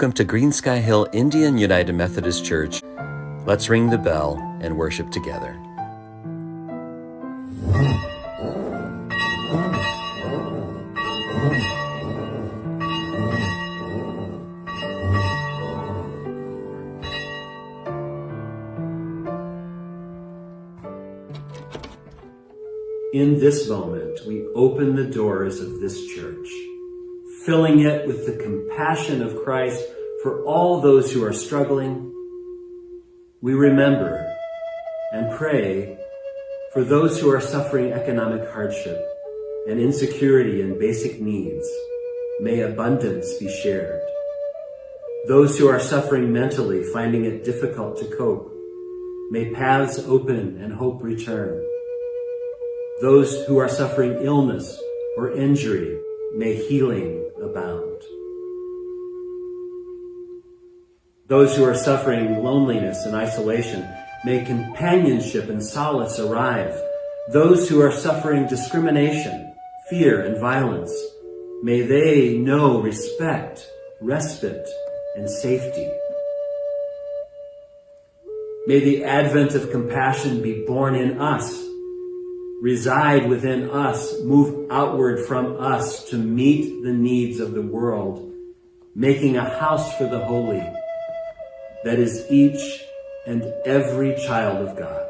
Welcome to Greensky Hill Indian United Methodist Church. Let's ring the bell and worship together. In this moment, we open the doors of this church, filling it with the compassion of Christ for all those who are struggling. We remember and pray for those who are suffering economic hardship and insecurity in basic needs. May abundance be shared. Those who are suffering mentally, finding it difficult to cope, may paths open and hope return. Those who are suffering illness or injury, may healing abound. Those who are suffering loneliness and isolation, may companionship and solace arrive. Those who are suffering discrimination, fear, and violence, may they know respect, respite, and safety. May the advent of compassion be born in us, reside within us, move outward from us to meet the needs of the world, making a house for the holy, that is each and every child of God.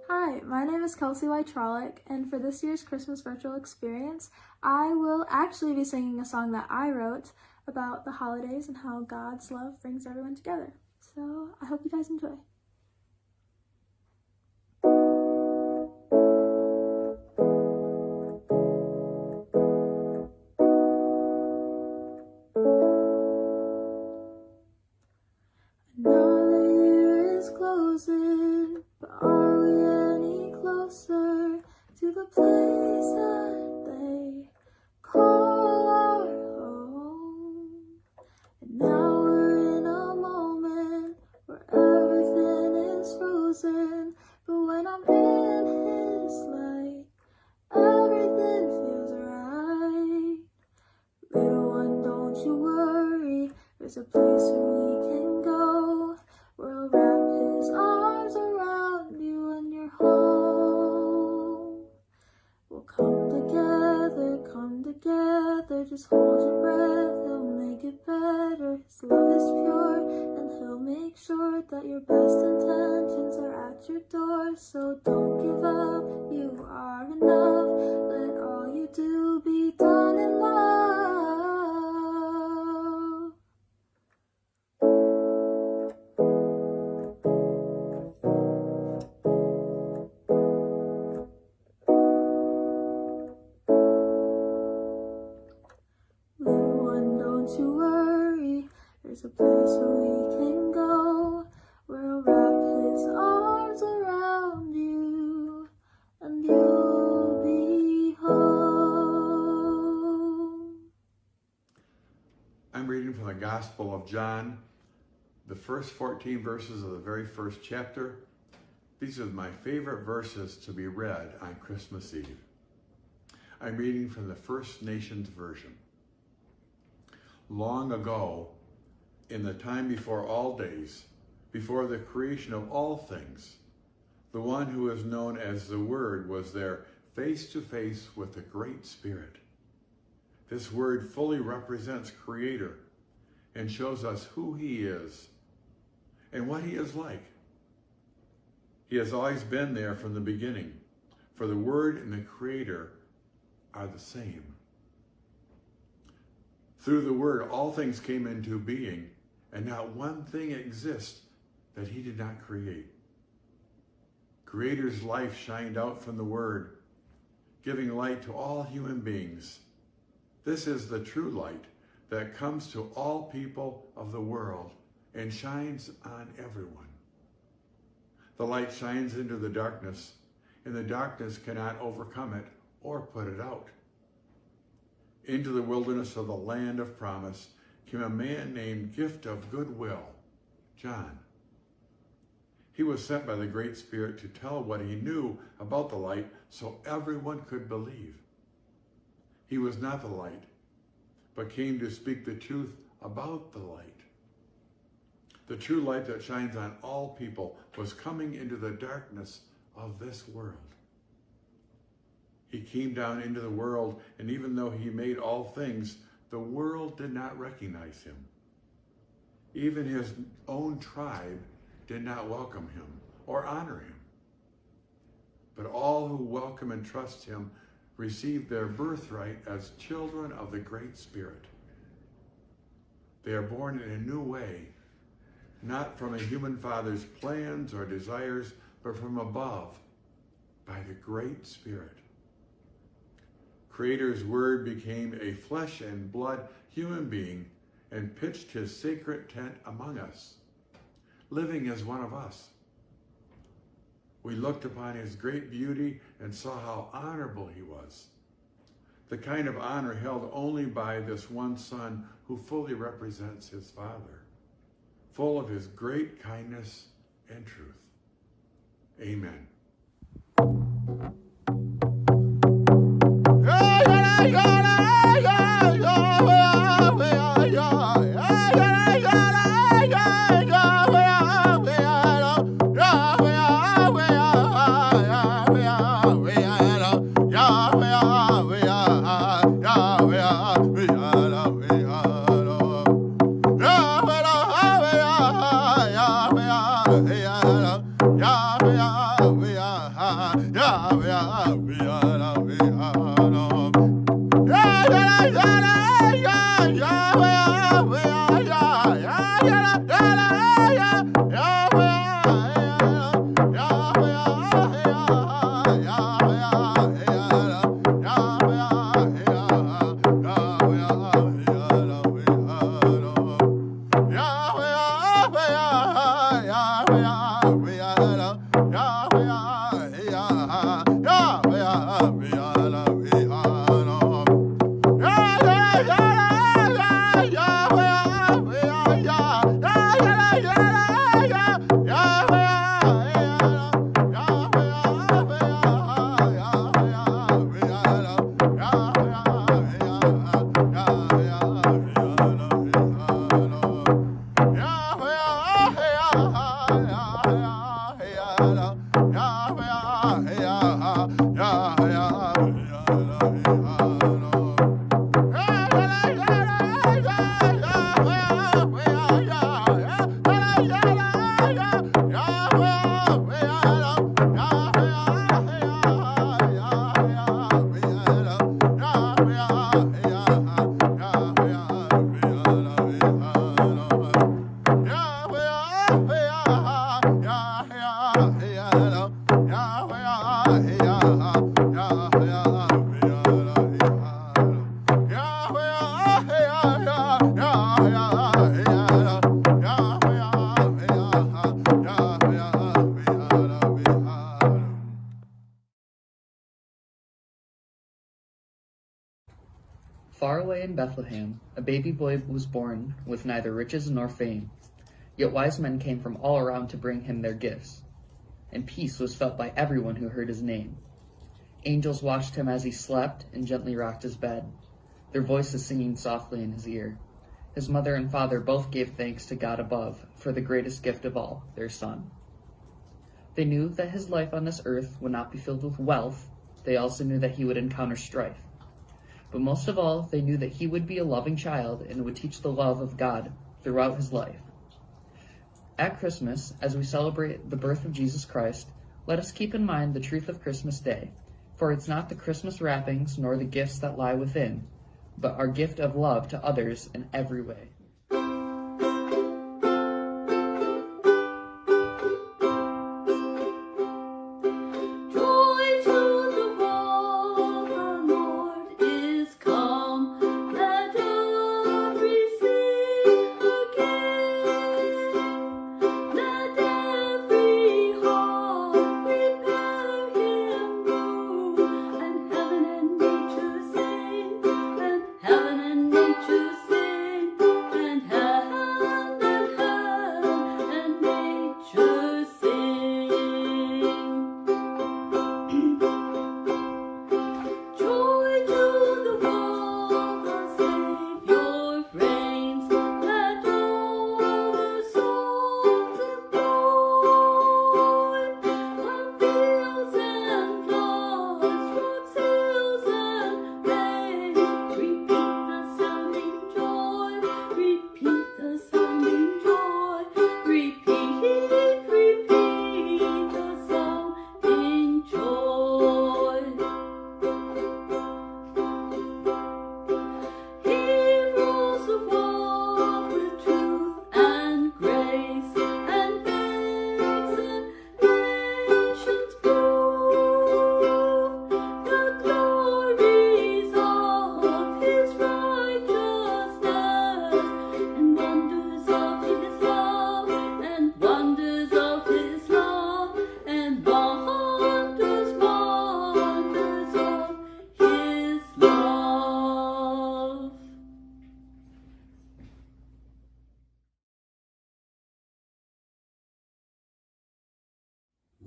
Hi, my name is Kelsey Wytrolick, and for this year's Christmas virtual experience, I will actually be singing a song that I wrote about the holidays and how God's love brings everyone together. So I hope you guys enjoy. Another year is closing, but are we any closer to the place that they call our home? And now we're in a moment where everything is frozen, but when I'm in His light, everything feels right. Little one, don't you worry, there's a place where we can go, where He'll wrap His arms around you and your home. We'll come together, just hold your breath, He'll make it better. His love is pure, and He'll make sure that your best intentions are at your door. So don't give up, you are enough, let all you do be done in love. Little one, don't you worry, there's a place where we can go, where He'll wrap His arms Gospel of John, the first 14 verses of the very first chapter. These are my favorite verses to be read on Christmas Eve. I'm reading from the First Nations version. Long ago, in the time before all days, before the creation of all things, the one who is known as the Word was there face to face with the Great Spirit. This Word fully represents Creator and shows us who He is and what He is like. He has always been there from the beginning, for the Word and the Creator are the same. Through the Word, all things came into being, and not one thing exists that He did not create. Creator's life shined out from the Word, giving light to all human beings. This is the true light that comes to all people of the world and shines on everyone. The light shines into the darkness, and the darkness cannot overcome it or put it out. Into the wilderness of the land of promise came a man named Gift of Goodwill, John. He was sent by the Great Spirit to tell what he knew about the light so everyone could believe. He was not the light, but came to speak the truth about the light. The true light that shines on all people was coming into the darkness of this world. He came down into the world, and even though he made all things, the world did not recognize him. Even his own tribe did not welcome him or honor him. But all who welcome and trust him receive their birthright as children of the Great Spirit. They are born in a new way, not from a human father's plans or desires, but from above, by the Great Spirit. Creator's Word became a flesh and blood human being and pitched his sacred tent among us, living as one of us. We looked upon his great beauty and saw how honorable he was, the kind of honor held only by this one Son who fully represents his Father, full of his great kindness and truth. Amen. Far away in Bethlehem, a baby boy was born with neither riches nor fame. Yet wise men came from all around to bring him their gifts, and peace was felt by everyone who heard his name. Angels watched him as he slept and gently rocked his bed, their voices singing softly in his ear. His mother and father both gave thanks to God above for the greatest gift of all, their son. They knew that his life on this earth would not be filled with wealth. They also knew that he would encounter strife. But most of all, they knew that he would be a loving child and would teach the love of God throughout his life. At Christmas, as we celebrate the birth of Jesus Christ, let us keep in mind the truth of Christmas Day, for it's not the Christmas wrappings nor the gifts that lie within, but our gift of love to others in every way.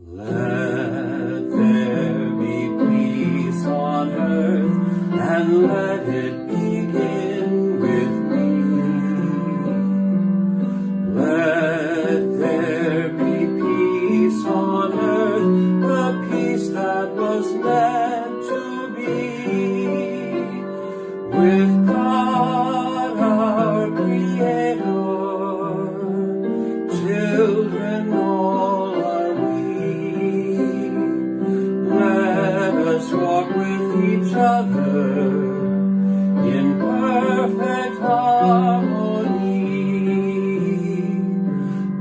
Let there be peace on earth, and let it begin with me. Let there be peace on earth, the peace that was meant to be, with God our Creator, children all are we. Let us walk with each other in perfect harmony.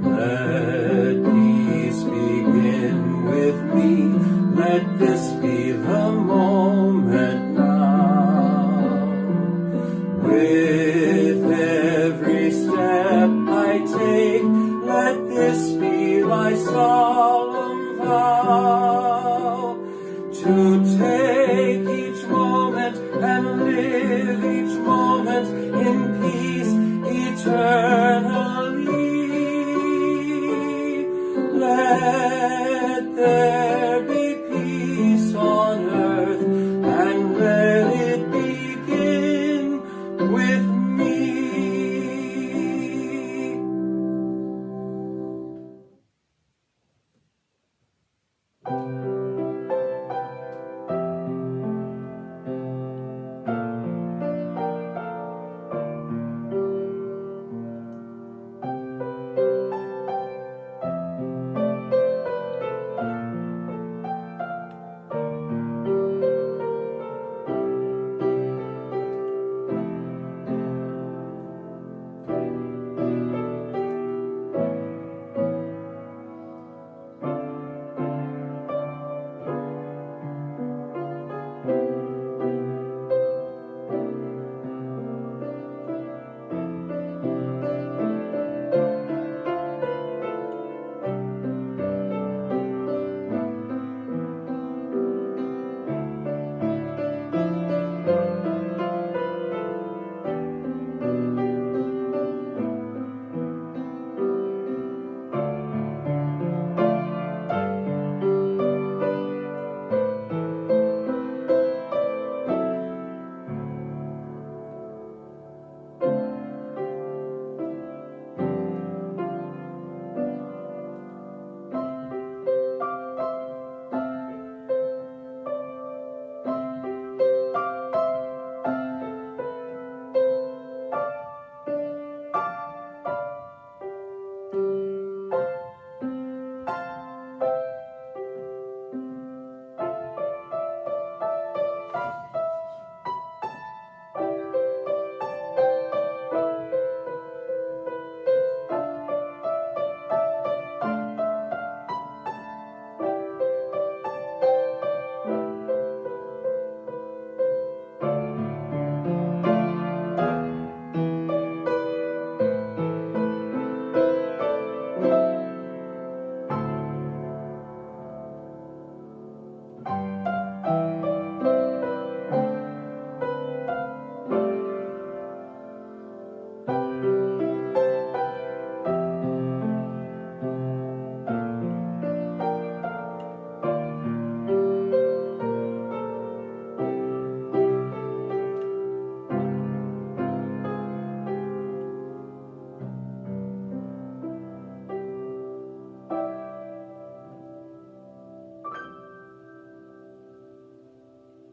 Let peace begin with me. Let this be the moment now. With every step I take, let this be my solemn vow, to take each moment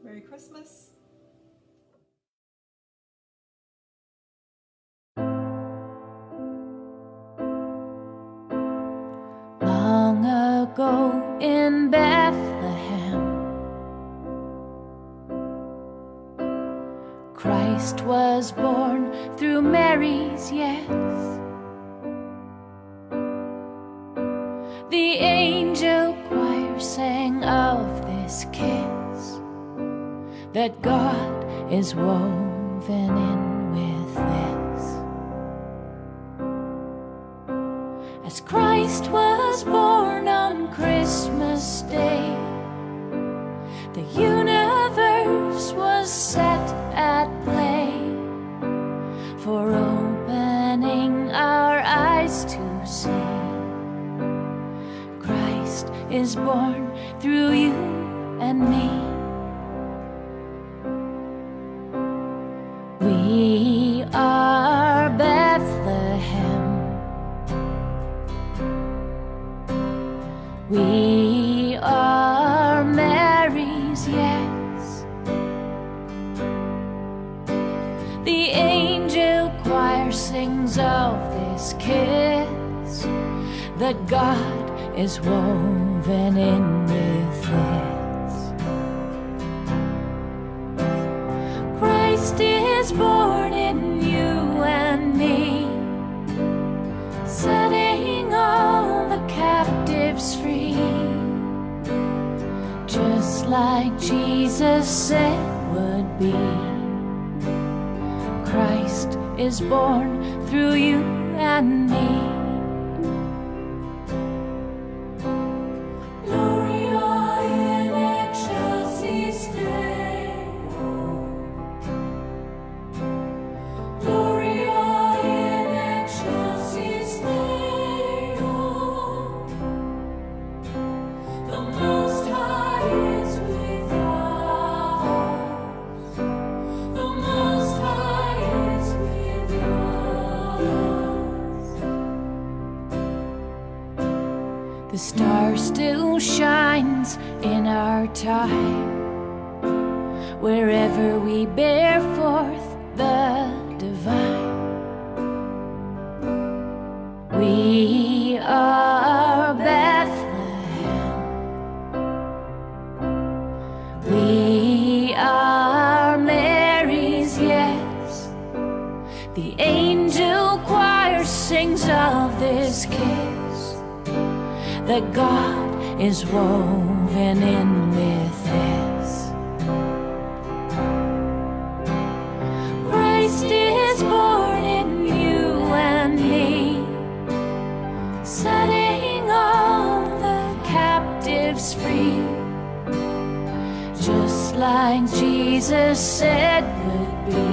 Merry Christmas. Long ago in Bethlehem, Christ was born through Mary's yes. The angel choir sang of this kiss, that God is woven in with this. As Christ was born on Christmas Day, the universe was set at play, for opening our eyes to see. Christ is born through you and me. We are Bethlehem. We are Mary's yes. The angel choir sings of this kiss, that God is woven in with this. Christ is born in you and me, setting all the captives free, just like Jesus said would be. Christ is born through you and me. The star still shines in our time, wherever we bear forth the divine. We are Bethlehem. We are Mary's yes. The angel choir sings of this kiss, that God is woven in with this. Christ is born in you and me, setting all the captives free, just like Jesus said would be.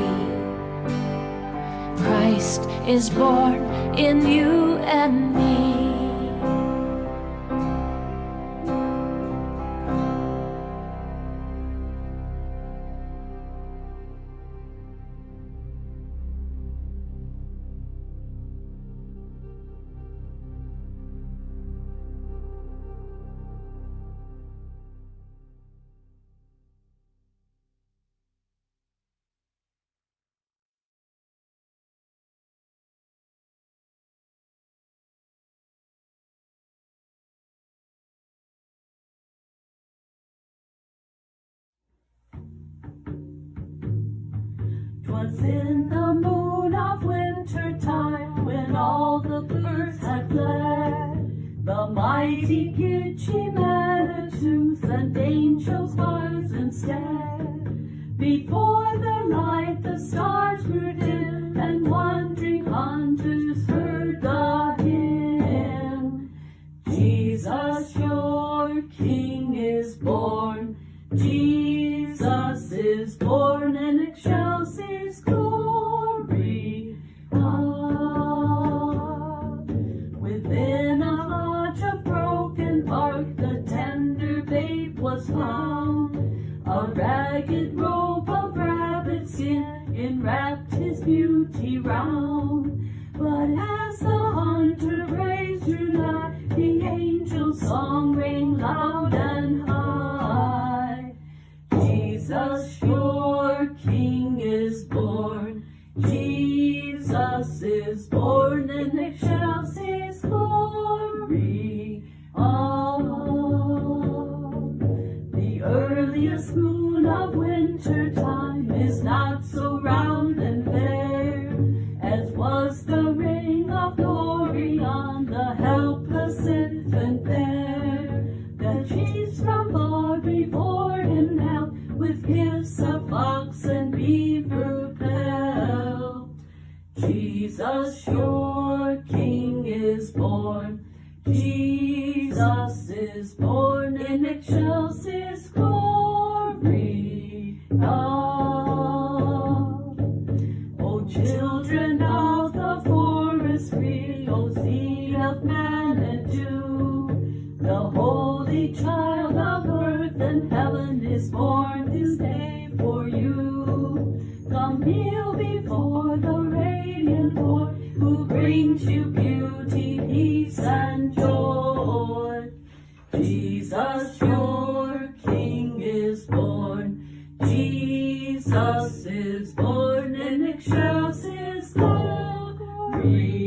Christ is born in you and me. 'Twas in the moon of winter time, when all the birds had fled, the mighty Gitche Manitou sent angels stars instead. Before the light the stars grew dim, and wandering hunters heard the hymn. Jesus, your King is born. Jesus is born in excelsis glory. Within a lodge of broken bark, the tender babe was found. A ragged robe of rabbit skin enwrapped his beauty round. But as the hunter raised drew nigh, the angel's song rang loud and high. Jesus, your King is born. Jesus is born in excelsis glory. The earliest moon of winter time is not so round and fair as was the ring of glory on the helpless infant there. The chiefs from far before him knelt, with gifts of ox and beaver pelt. Jesus, your King is born. Jesus is born in excelsis glory. O children of the forest free, O seed of Manitou, the holy child of earth and heaven is born this day for you. Come kneel before the radiant Lord, who brings you beauty, peace, and joy. Jesus, your King is born. Jesus is born in excelsis glory.